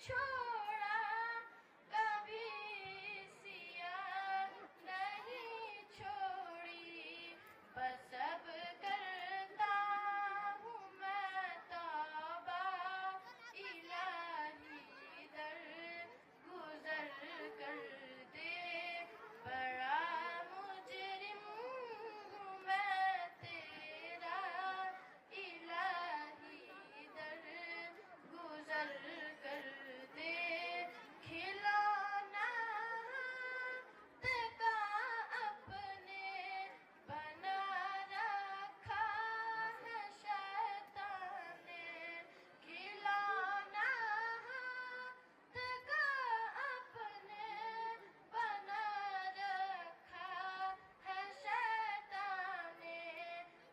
چھوڑا، کبھی سیاہ نہیں چھوڑی، بس اب کرتا ہوں میں توبہ، الہی در گزر کر دے، بڑا مجرم ہوں میں تیرا، الہی در گزر کر دے، کھلونا کا اپنے بنا رکھا ہے شیطان نے، کھلونا کا اپنے بنا رکھا ہے شیطان نے،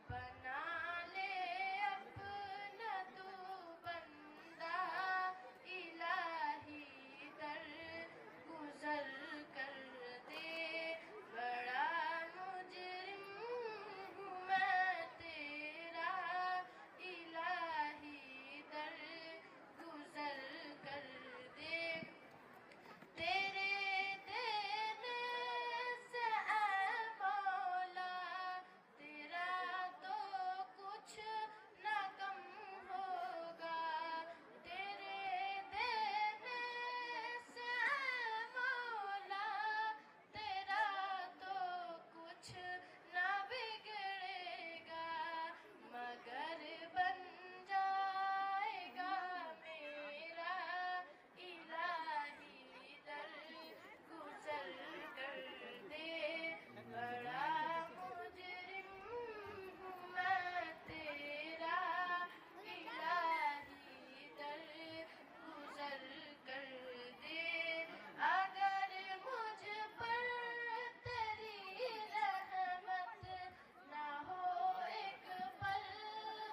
بنا لے اپنا تو بندہ، الہی در گزر کر دے، بڑا مجرم ہوں میں تیرا، الہی در گزر کر دے، تیرے دینے سے اے مولا تیرا تو کچھ نہ کم ہوگا، تیرے دینے سے اے مولا تیرا تو کچھ نہ بگڑے گا، مگر بن جائے گا میرا، الہی در گزر کر دے، بڑا مجرم ہوں میں تیرا، الہی در گزر کر دے، اگر مجھ پر تیری رحمت نہ ہو ایک پل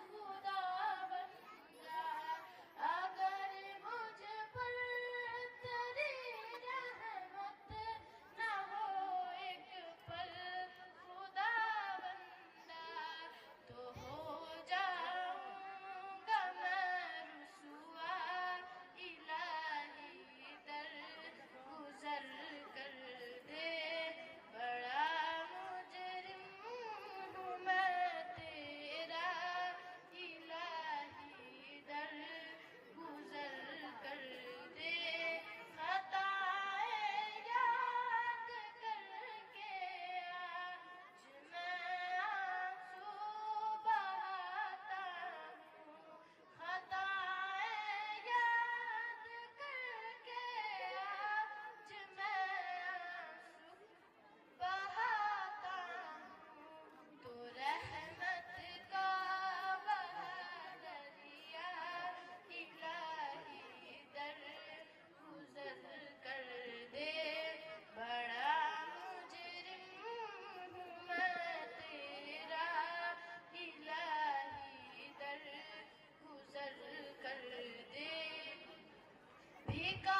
خدا بندہ، اگر مجھ پر تیری رحمت نہ ہو ایک پل خدا بندہ، تو ہو جاؤں گا میں رسوا، الہی در گزر کر دے، بڑا مجرم ہوں میں تیرا، الہی در گزر کر دے، خطائیں یاد کر کے آج میں آنسو بہاتا ہوں، خطائیں یاد کر کے آج میں آنسو بہاتا ہوں، تو رحمت کا بہا دریا، الہی در گزر کر دے، بڑا مجرم ہوں میں تیرا، الہی در گزر کر دے، بھیکا